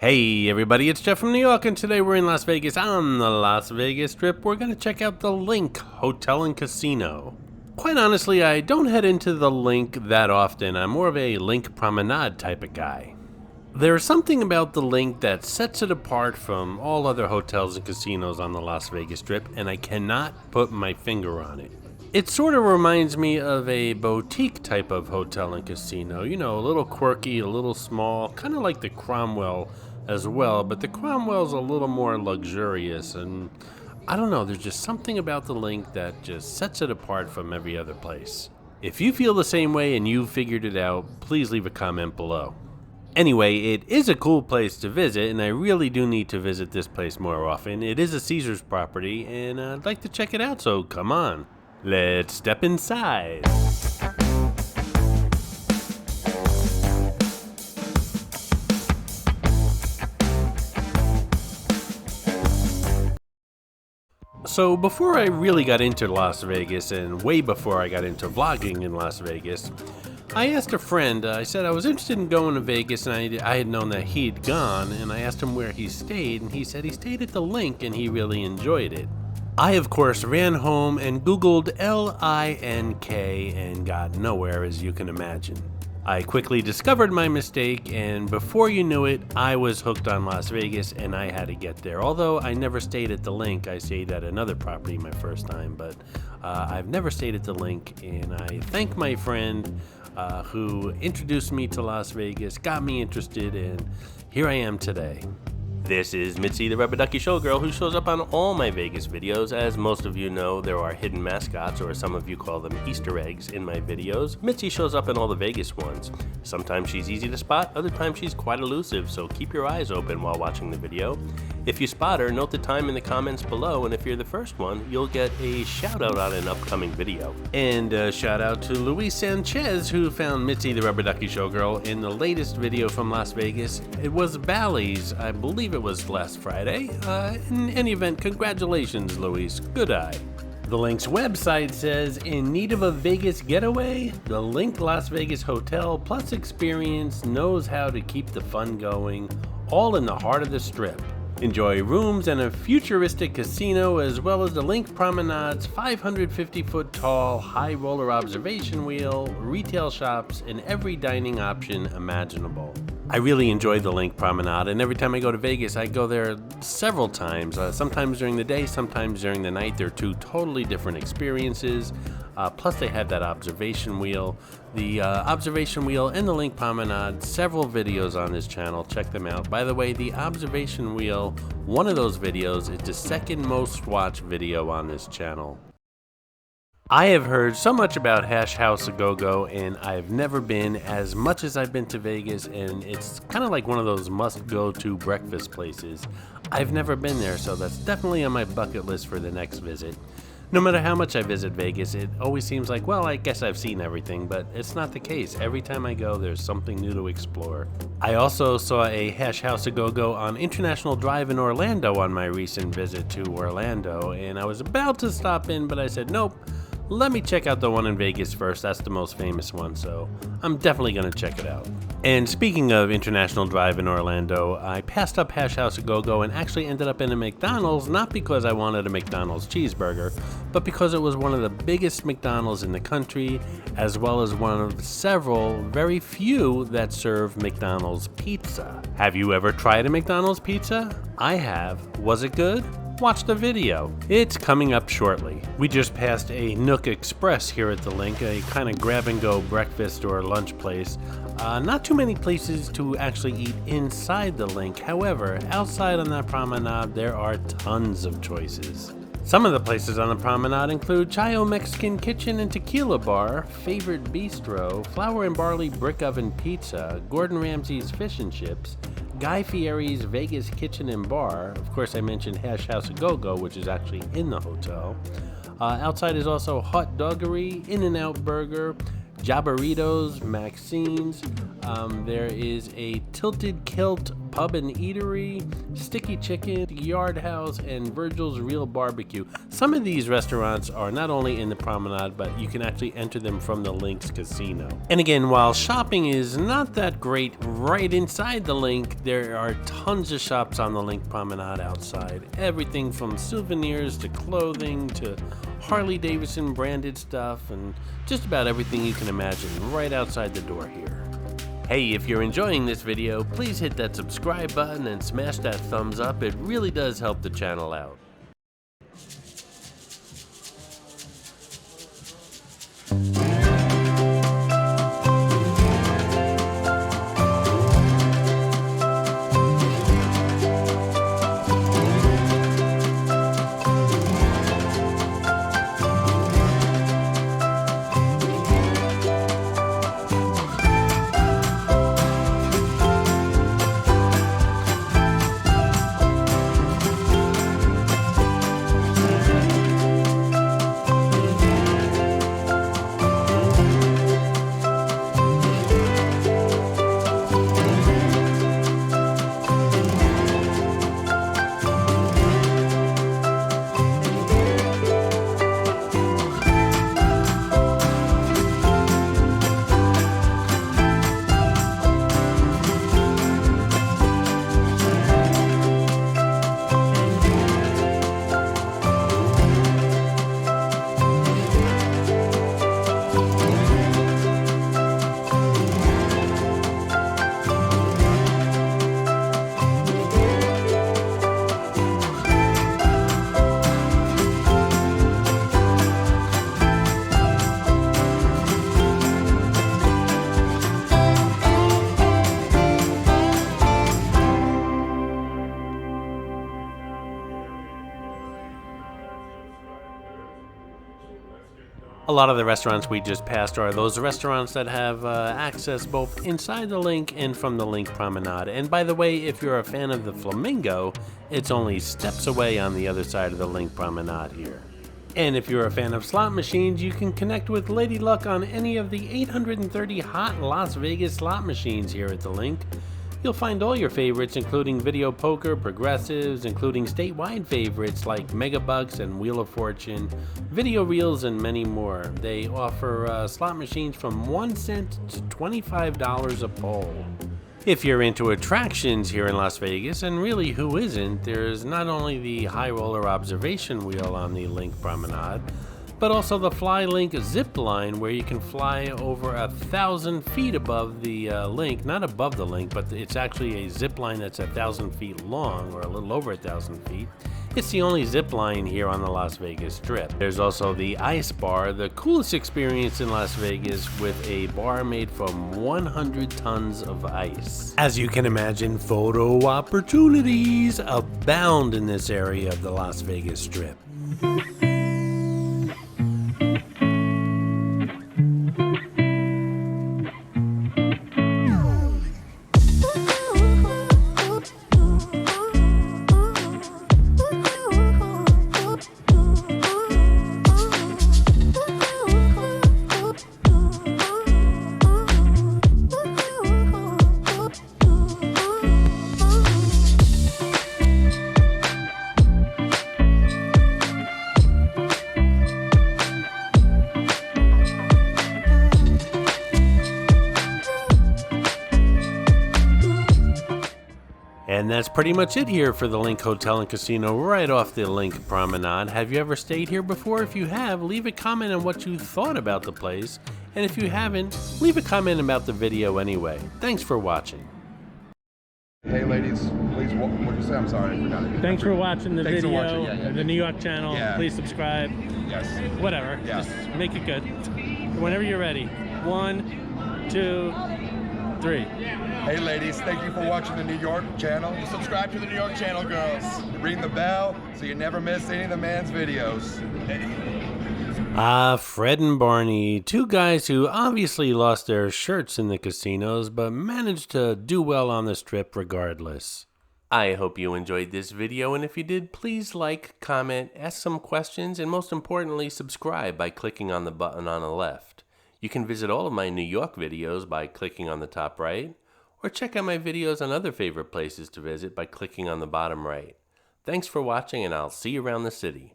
Hey everybody, it's Jeff from New York, and today we're in Las Vegas on the Las Vegas Strip. We're going to check out the Linq Hotel and Casino. Quite honestly, I don't head into the Linq that often. I'm more of a Linq Promenade type of guy. There's something about the Linq that sets it apart from all other hotels and casinos on the Las Vegas Strip, and I cannot put my finger on it. It sort of reminds me of a boutique type of hotel and casino, you know, a little quirky, a little small, kind of like the Cromwell as well, but the Cromwell's a little more luxurious, and I don't know, there's just something about the Linq that just sets it apart from every other place. If you feel the same way and you've figured it out, please leave a comment below. Anyway, it is a cool place to visit, and I really do need to visit this place more often. It is a Caesars property, and I'd like to check it out, so come on. Let's step inside. So before I really got into Las Vegas, and way before I got into vlogging in Las Vegas, I asked a friend, I said I was interested in going to Vegas, and I had known that he'd gone, and I asked him where he stayed, and he said he stayed at the Linq and he really enjoyed it. I, of course, ran home and Googled L-I-N-K and got nowhere, as you can imagine. I quickly discovered my mistake, and before you knew it, I was hooked on Las Vegas and I had to get there. Although I never stayed at the Linq, I stayed at another property my first time, but I've never stayed at the Linq, and I thank my friend who introduced me to Las Vegas, got me interested, and here I am today. This is Mitzi, the Rubber Ducky Showgirl, who shows up on all my Vegas videos. As most of you know, there are hidden mascots, or some of you call them Easter eggs, in my videos. Mitzi shows up in all the Vegas ones. Sometimes she's easy to spot, other times she's quite elusive, so keep your eyes open while watching the video. If you spot her, note the time in the comments below, and if you're the first one, you'll get a shout out on an upcoming video. And a shout out to Luis Sanchez, who found Mitzi, the Rubber Ducky Showgirl, in the latest video from Las Vegas. It was Bally's, I believe it was last Friday. In any event, congratulations, Luis. Good eye. The Linq's website says, in need of a Vegas getaway? The Linq Las Vegas Hotel Plus Experience knows how to keep the fun going, all in the heart of the Strip. Enjoy rooms and a futuristic casino, as well as the Linq Promenade's 550-foot tall high roller observation wheel, retail shops, and every dining option imaginable. I really enjoy the Linq Promenade, and every time I go to Vegas, I go there several times, sometimes during the day, sometimes during the night. They're two totally different experiences. Plus they have that observation wheel. The observation wheel and the Linq Promenade, several videos on this channel, check them out. By the way, the observation wheel, one of those videos is the second most watched video on this channel. I have heard so much about Hash House A Go-Go, and I've never been, as much as I've been to Vegas, and it's kind of like one of those must-go-to breakfast places. I've never been there, so that's definitely on my bucket list for the next visit. No matter how much I visit Vegas, it always seems like, well, I guess I've seen everything, but it's not the case. Every time I go, there's something new to explore. I also saw a Hash House A Go-Go on International Drive in Orlando on my recent visit to Orlando, and I was about to stop in, but I said, nope. Let me check out the one in Vegas first. That's the most famous one, so I'm definitely going to check it out. And speaking of International Drive in Orlando, I passed up Hash House A Go-Go and actually ended up in a McDonald's, not because I wanted a McDonald's cheeseburger, but because it was one of the biggest McDonald's in the country, as well as one of several, very few, that serve McDonald's pizza. Have you ever tried a McDonald's pizza? I have. Was it good? Watch the video. It's coming up shortly. We just passed a Nook Express here at the Linq, a kind of grab-and-go breakfast or lunch place. Not too many places to actually eat inside the Linq. However, outside on that promenade, there are tons of choices. Some of the places on the promenade include Chayo Mexican Kitchen and Tequila Bar, Favorite Bistro, Flour and Barley Brick Oven Pizza, Gordon Ramsay's Fish and Chips, Guy Fieri's Vegas Kitchen and Bar. Of course, I mentioned Hash House A Go-Go, which is actually in the hotel. Outside is also Hot Doggery, In-N-Out Burger, Jabaritos, Maxine's. There is a Tilted Kilt Pub and Eatery, Sticky Chicken, Yard House, and Virgil's Real Barbecue. Some of these restaurants are not only in the Promenade, but you can actually enter them from the Linq Casino. And again, while shopping is not that great right inside the Linq, there are tons of shops on the Linq Promenade outside. Everything from souvenirs to clothing to Harley Davidson branded stuff and just about everything you can imagine right outside the door here. Hey, if you're enjoying this video, please hit that subscribe button and smash that thumbs up. It really does help the channel out. A lot of the restaurants we just passed are those restaurants that have access both inside the Linq and from the Linq Promenade. And by the way, if you're a fan of the Flamingo, it's only steps away on the other side of the Linq Promenade here. And if you're a fan of slot machines, you can connect with Lady Luck on any of the 830 hot Las Vegas slot machines here at the Linq. You'll find all your favorites, including video poker, progressives, including statewide favorites like Megabucks and Wheel of Fortune, video reels, and many more. They offer slot machines from 1 cent to $25 a pull. If you're into attractions here in Las Vegas, and really who isn't, there's not only the high roller observation wheel on the Linq Promenade, but also the Fly Linq zip line where you can fly over 1,000 feet above the Linq. Not above the Linq, but it's actually a zip line that's 1,000 feet long, or a little over 1,000 feet. It's the only zip line here on the Las Vegas Strip. There's also the Ice Bar, the coolest experience in Las Vegas, with a bar made from 100 tons of ice. As you can imagine, photo opportunities abound in this area of the Las Vegas Strip. And that's pretty much it here for the Linq Hotel and Casino right off the Linq Promenade. Have you ever stayed here before? If you have, leave a comment on what you thought about the place. And if you haven't, leave a comment about the video anyway. Thanks for watching. Hey ladies, please, what'd you say? I'm sorry, I forgot. Thanks for watching the Thanks video, for watching. the New York channel. Yeah. Please subscribe. Yes. Whatever, Yeah. Just make it good. Whenever you're ready. 1, 2, 3. Hey ladies, thank you for watching the New York channel. Subscribe to the New York channel, girls. Ring the bell so you never miss any of the man's videos. Fred and Barney, two guys who obviously lost their shirts in the casinos, but managed to do well on the Strip regardless. I hope you enjoyed this video, and if you did, please like, comment, ask some questions, and most importantly, subscribe by clicking on the button on the left. You can visit all of my New York videos by clicking on the top right, or check out my videos on other favorite places to visit by clicking on the bottom right. Thanks for watching, and I'll see you around the city.